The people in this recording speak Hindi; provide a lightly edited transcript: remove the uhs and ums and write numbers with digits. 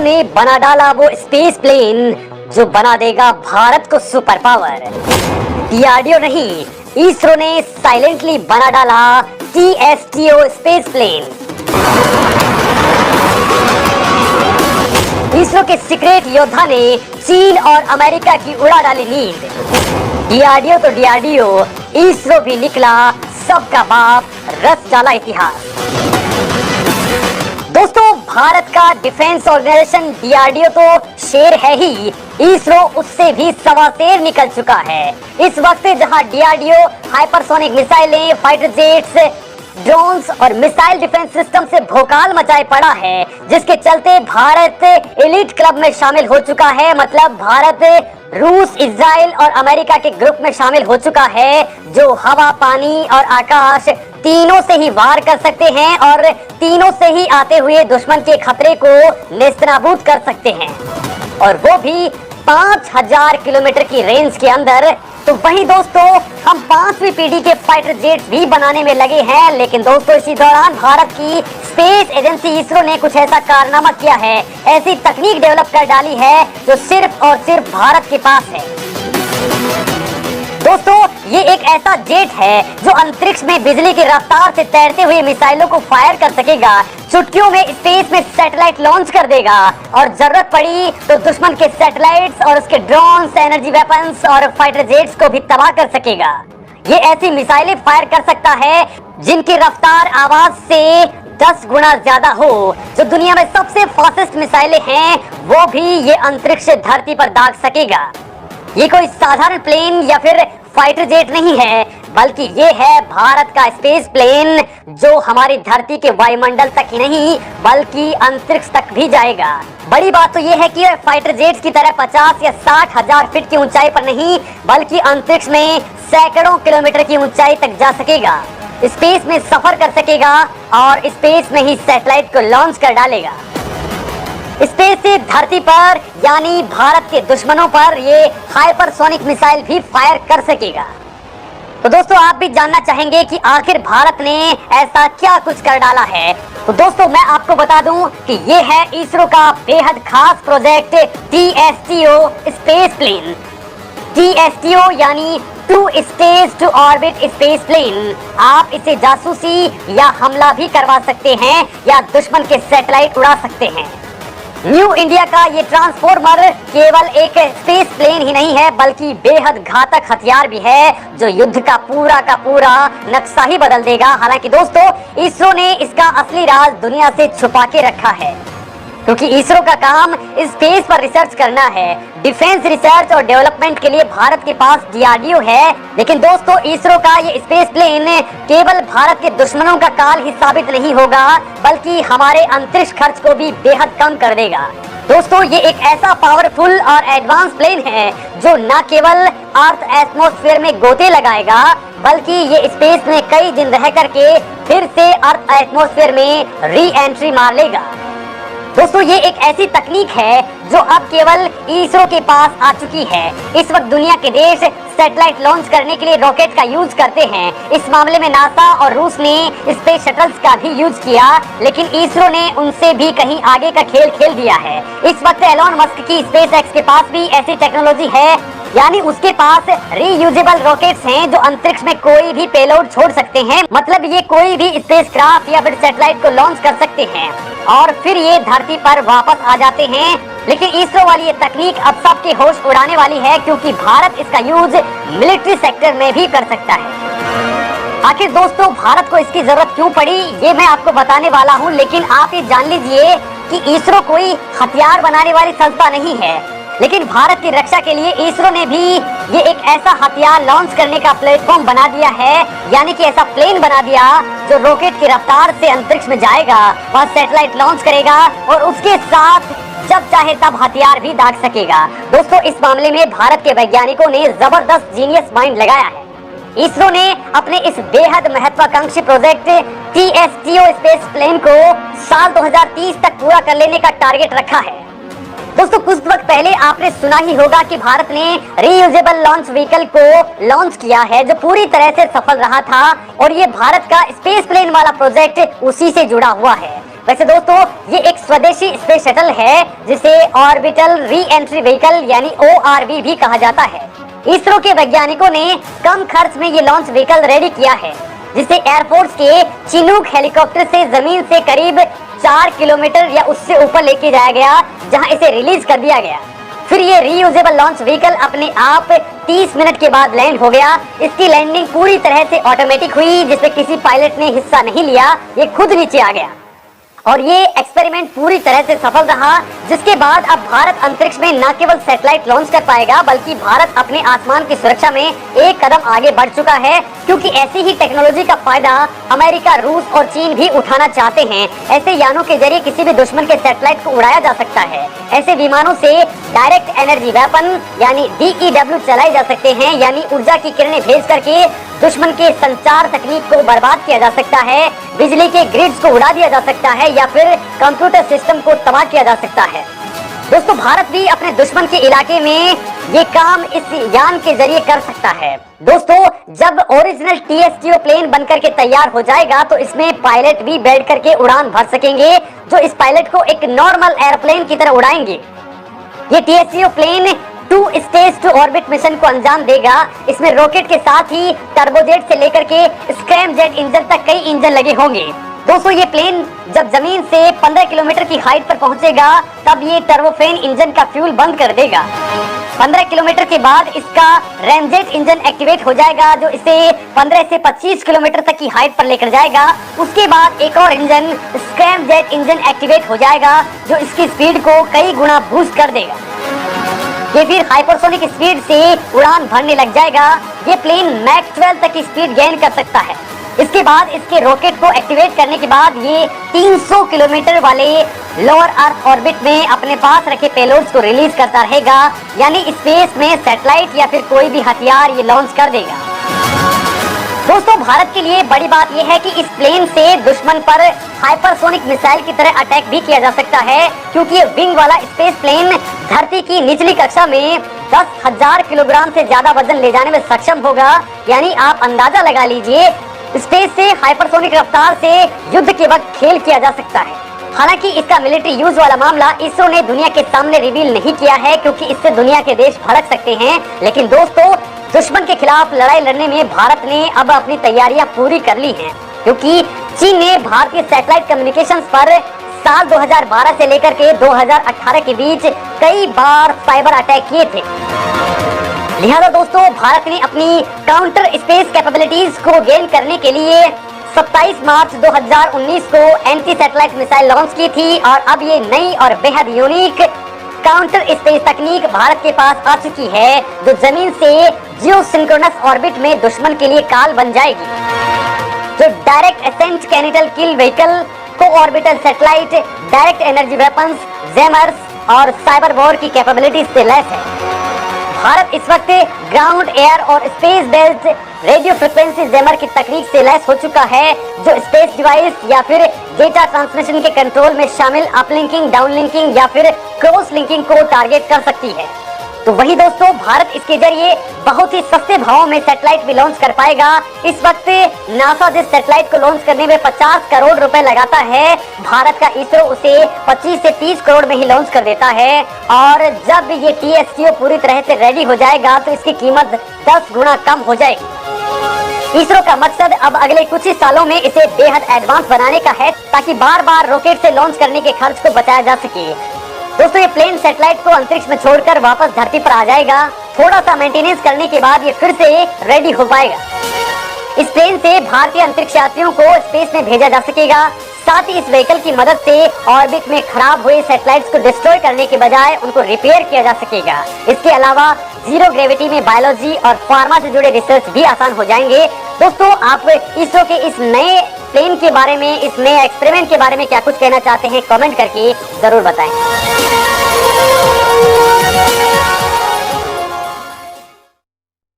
ने बना डाला वो स्पेस प्लेन जो बना देगा भारत को सुपर पावर। डीआरडीओ नहीं, इसरो ने साइलेंटली बना डाला TSTO स्पेस प्लेन। इसरो के सीक्रेट योद्धा ने चीन और अमेरिका की उड़ा डाली नींद। डीआरडीओ तो डीआरडीओ, इसरो भी निकला सबका बाप, रच डाला इतिहास। दोस्तों, भारत का डिफेंस ऑर्गेनाइजेशन डीआरडीओ तो शेर है ही, इसरो उससे भी सवा शेर निकल चुका है। इस वक्त जहां डीआरडीओ हाइपरसोनिक मिसाइलें, फाइटर जेट्स, ड्रोन्स और मिसाइल डिफेंस सिस्टम से भोकाल मचाए पड़ा है, जिसके चलते भारत एलिट क्लब में शामिल हो चुका है। मतलब भारत रूस, इजराइल और अमेरिका के ग्रुप में शामिल हो चुका है, जो हवा, पानी और आकाश तीनों से ही वार कर सकते हैं और तीनों से ही आते हुए दुश्मन के खतरे को नेस्तनाबूद कर सकते हैं, और वो भी 5000 किलोमीटर की रेंज के अंदर। तो वहीं दोस्तों, हम 5वीं पीढ़ी के फाइटर जेट्स भी बनाने में लगे हैं। लेकिन दोस्तों, इसी दौरान भारत की स्पेस एजेंसी इसरो ने कुछ ऐसा कारनामा किया है, ऐसी तकनीक डेवलप कर डाली है जो सिर्फ और सिर्फ भारत के पास है। दोस्तों, ये एक ऐसा जेट है जो अंतरिक्ष में बिजली की रफ्तार से तैरते हुए मिसाइलों को फायर कर सकेगा, चुटकियों में स्पेस में सैटेलाइट लॉन्च कर देगा और जरूरत पड़ी तो दुश्मन के सैटेलाइट्स और उसके ड्रोन्स, एनर्जी वेपन्स और फाइटर जेट्स को भी तबाह कर सकेगा। ये ऐसी मिसाइलें फायर कर सकता है जिनकी रफ्तार आवाज से 10 गुना ज्यादा हो। जो दुनिया में सबसे फास्टेस्ट मिसाइलें हैं, वो भी ये अंतरिक्ष से धरती पर दाग सकेगा। ये कोई साधारण प्लेन या फिर फाइटर जेट नहीं है, बल्कि ये है भारत का स्पेस प्लेन, जो हमारी धरती के वायुमंडल तक ही नहीं बल्कि अंतरिक्ष तक भी जाएगा। बड़ी बात तो ये है कि फाइटर जेट्स की तरह 50 या 60 हजार फीट की ऊंचाई पर नहीं, बल्कि अंतरिक्ष में सैकड़ों किलोमीटर की ऊंचाई तक जा सकेगा, स्पेस में सफर कर सकेगा और स्पेस में ही सैटेलाइट को लॉन्च कर डालेगा। स्पेस से धरती पर यानी भारत के दुश्मनों पर ये हाइपरसोनिक मिसाइल भी फायर कर सकेगा। तो दोस्तों, आप भी जानना चाहेंगे कि आखिर भारत ने ऐसा क्या कुछ कर डाला है। तो दोस्तों, मैं आपको बता दूं कि ये है इसरो का बेहद खास project TSTO space plane. TSTO यानी two stage to orbit space plane. आप इसे जासूसी या हमला भी करवा सकते हैं या दुश्मन के सैटेलाइट उड़ा सकते हैं। न्यू इंडिया का ये ट्रांसफॉर्मर केवल एक स्पेस प्लेन ही नहीं है, बल्कि बेहद घातक हथियार भी है, जो युद्ध का पूरा नक्शा ही बदल देगा। हालांकि दोस्तों, इसरो ने इसका असली राज दुनिया से छुपा के रखा है, क्योंकि इसरो का काम स्पेस पर रिसर्च करना है। डिफेंस रिसर्च और डेवलपमेंट के लिए भारत के पास डीआरडीओ है। लेकिन दोस्तों, इसरो का ये स्पेस प्लेन केवल भारत के दुश्मनों का काल ही साबित नहीं होगा, बल्कि हमारे अंतरिक्ष खर्च को भी बेहद कम कर देगा। दोस्तों, ये एक ऐसा पावरफुल और एडवांस प्लेन है जो न केवल अर्थ एटमॉस्फेयर में गोते लगाएगा, बल्कि ये स्पेस में कई दिन रह करके फिर से अर्थ एटमॉस्फेयर में री एंट्री मार लेगा। दोस्तों, ये एक ऐसी तकनीक है जो अब केवल इसरो के पास आ चुकी है। इस वक्त दुनिया के देश सैटेलाइट लॉन्च करने के लिए रॉकेट का यूज करते हैं। इस मामले में नासा और रूस ने स्पेस शटल्स का भी यूज किया, लेकिन इसरो ने उनसे भी कहीं आगे का खेल खेल दिया है। इस वक्त एलोन मस्क की स्पेसएक्स के पास भी ऐसी टेक्नोलॉजी है, यानी उसके पास रीयूजेबल रॉकेट्स हैं जो अंतरिक्ष में कोई भी पेलोड छोड़ सकते हैं। मतलब ये कोई भी स्पेसक्राफ्ट या फिर सैटेलाइट को लॉन्च कर सकते हैं और फिर ये धरती पर वापस आ जाते हैं। लेकिन इसरो वाली ये तकनीक अब सबके होश उड़ाने वाली है, क्योंकि भारत इसका यूज मिलिट्री सेक्टर में भी कर सकता है। आखिर दोस्तों, भारत को इसकी जरूरत क्यों पड़ी, ये मैं आपको बताने वाला हूँ। लेकिन आप ये जान लीजिए कि इसरो कोई हथियार बनाने वाली संस्था नहीं है, लेकिन भारत की रक्षा के लिए इसरो ने भी ये एक ऐसा हथियार लॉन्च करने का प्लेटफॉर्म बना दिया है, यानी कि ऐसा प्लेन बना दिया जो रॉकेट की रफ्तार से अंतरिक्ष में जाएगा, वह सैटेलाइट लॉन्च करेगा और उसके साथ जब चाहे तब हथियार भी दाग सकेगा। दोस्तों, इस मामले में भारत के वैज्ञानिकों ने जबरदस्त जीनियस माइंड लगाया है। इसरो ने अपने इस बेहद महत्वाकांक्षी प्रोजेक्ट TSTO स्पेस प्लेन को साल 2030 तक पूरा कर लेने का टारगेट रखा है। दोस्तों, कुछ वक्त पहले आपने सुना ही होगा कि भारत ने रीयूजेबल लॉन्च व्हीकल को लॉन्च किया है, जो पूरी तरह से सफल रहा था, और ये भारत का स्पेस प्लेन वाला प्रोजेक्ट उसी से जुड़ा हुआ है। वैसे दोस्तों ये एक स्वदेशी स्पेस शटल है जिसे ऑर्बिटल री एंट्री व्हीकल यानी ORV भी कहा जाता है। इसरो के वैज्ञानिकों ने कम खर्च में ये लॉन्च व्हीकल रेडी किया है जिसे एयरफोर्स के चिनूक हेलीकॉप्टर से जमीन से करीब 4 किलोमीटर या उससे ऊपर लेके जाया गया, जहां इसे रिलीज कर दिया गया। फिर ये रीयूजेबल लॉन्च व्हीकल अपने आप 30 मिनट के बाद लैंड हो गया। इसकी लैंडिंग पूरी तरह से ऑटोमेटिक हुई जिसमें किसी पायलट ने हिस्सा नहीं लिया, ये खुद नीचे आ गया और ये एक्सपेरिमेंट पूरी तरह से सफल रहा, जिसके बाद अब भारत अंतरिक्ष में न केवल सैटेलाइट लॉन्च कर पाएगा बल्कि भारत अपने आसमान की सुरक्षा में एक कदम आगे बढ़ चुका है, क्योंकि ऐसी ही टेक्नोलॉजी का फायदा अमेरिका, रूस और चीन भी उठाना चाहते हैं। ऐसे यानों के जरिए किसी भी दुश्मन के सैटेलाइट को उड़ाया जा सकता है। ऐसे विमानों से डायरेक्ट एनर्जी वेपन यानी DEW चलाए जा सकते हैं, यानी ऊर्जा की किरणें भेज करके दुश्मन के संचार तकनीक को बर्बाद किया जा सकता है, बिजली के ग्रिड्स को उड़ा दिया जा सकता है या फिर कंप्यूटर सिस्टम को तबाह किया जा सकता है। दोस्तों भारत भी अपने दुश्मन के इलाके में ये काम इस यान के जरिए कर सकता है। दोस्तों जब ओरिजिनल TSTO प्लेन बनकर के तैयार हो जाएगा तो इसमें पायलट भी बैठ करके उड़ान भर सकेंगे, जो इस पायलट को एक नॉर्मल एयरप्लेन की तरह उड़ाएंगे। ये TSTO plane 2 stage to orbit mission को अंजाम देगा। इसमें रॉकेट के साथ ही टर्बोजेट से लेकर के स्क्रैमजेट इंजन तक कई इंजन लगे होंगे। दोस्तों ये प्लेन जब जमीन से 15 किलोमीटर की हाइट पर पहुंचेगा तब ये टर्बोफेन इंजन का फ्यूल बंद कर देगा। 15 किलोमीटर के बाद इसका रैमजेट इंजन एक्टिवेट हो जाएगा, जो इसे 15 से 25 किलोमीटर तक की हाइट पर लेकर जाएगा। उसके बाद एक और इंजन स्क्रैमजेट इंजन एक्टिवेट हो जाएगा, जो इसकी स्पीड को कई गुना बूस्ट कर देगा। ये फिर हाइपरसोनिक स्पीड से उड़ान भरने लग जाएगा। ये प्लेन मैक 12 तक की स्पीड गेन कर सकता है। इसके बाद इसके रॉकेट को एक्टिवेट करने के बाद ये 300 किलोमीटर वाले लोअर अर्थ ऑर्बिट में अपने पास रखे पेलोड्स को रिलीज करता रहेगा, यानी स्पेस में सैटेलाइट या फिर कोई भी हथियार ये लॉन्च कर देगा। दोस्तों भारत के लिए बड़ी बात यह है कि इस प्लेन से दुश्मन पर हाइपरसोनिक मिसाइल की तरह अटैक भी किया जा सकता है, क्योंकि ये विंग वाला स्पेस प्लेन धरती की निचली कक्षा में 10,000 किलोग्राम से ज्यादा वजन ले जाने में सक्षम होगा। यानी आप अंदाजा लगा लीजिए स्पेस से हाइपरसोनिक रफ्तार से युद्ध के वक्त खेल किया जा सकता है। हालांकि इसका मिलिट्री यूज वाला मामला इसरो ने दुनिया के सामने रिवील नहीं किया है, क्योंकि इससे दुनिया के देश भड़क सकते हैं। लेकिन दोस्तों दुश्मन के खिलाफ लड़ाई लड़ने में भारत ने अब अपनी तैयारियां पूरी कर ली हैं, क्योंकि चीन ने भारतीय सैटेलाइट कम्युनिकेशंस पर साल 2012 से लेकर के 2018 के बीच कई बार साइबर अटैक किए थे। लिहाजा दोस्तों भारत ने अपनी काउंटर स्पेस कैपेबिलिटीज को गेन करने के लिए 27 मार्च 2019 को एंटी सैटेलाइट मिसाइल लॉन्च की थी, और अब ये नई और बेहद यूनिक काउंटर स्पेस तकनीक भारत के पास आ चुकी है, जो जमीन से जियो सिंक्रोनस ऑर्बिट में दुश्मन के लिए काल बन जाएगी। जो डायरेक्ट एसेंट कैनिटल किल व्हीकल, को orbital satellite, direct energy weapons, jammers और साइबर वॉर की कैपेबिलिटीज से लैस है। भारत इस वक्त ग्राउंड, एयर और space based radio frequency jammer की तकनीक से लैस हो चुका है, जो स्पेस डिवाइस या फिर डेटा ट्रांसमिशन के कंट्रोल में शामिल अपलिंकिंग, डाउनलिंकिंग या फिर क्रॉस लिंकिंग को टारगेट कर सकती है। तो वही दोस्तों भारत इसके जरिए बहुत ही सस्ते भावों में सैटेलाइट भी लॉन्च कर पाएगा। इस वक्त नासा जिस सैटेलाइट को लॉन्च करने में 50 करोड़ रुपए लगाता है, भारत का इसरो उसे 25 से 30 करोड़ में ही लॉन्च कर देता है। और जब ये TSTO पूरी तरह से रेडी हो जाएगा तो इसकी कीमत 10 गुना कम हो जाएगी। इसरो का मकसद अब अगले कुछ ही सालों में इसे बेहद एडवांस बनाने का है, ताकि बार बार रॉकेट से लॉन्च करने के खर्च को बचाया जा सके। दोस्तों ये प्लेन सैटेलाइट को अंतरिक्ष में छोड़कर वापस धरती पर आ जाएगा। थोड़ा सा मेंटेनेंस करने के बाद ये फिर से रेडी हो पाएगा। इस प्लेन से भारतीय अंतरिक्ष यात्रियों को स्पेस में भेजा जा सकेगा। साथ ही इस व्हीकल की मदद से ऑर्बिट में खराब हुए सैटेलाइट्स को डिस्ट्रॉय करने के बजाय उनको रिपेयर किया जा सकेगा। इसके अलावा जीरो ग्रेविटी में बायोलॉजी और फार्मा से जुड़े रिसर्च भी आसान हो जाएंगे। दोस्तों आप इसरो के इस नए प्लेन के बारे में, इस नए एक्सपेरिमेंट के बारे में क्या कुछ कहना चाहते हैं, कमेंट करके जरूर बताएं।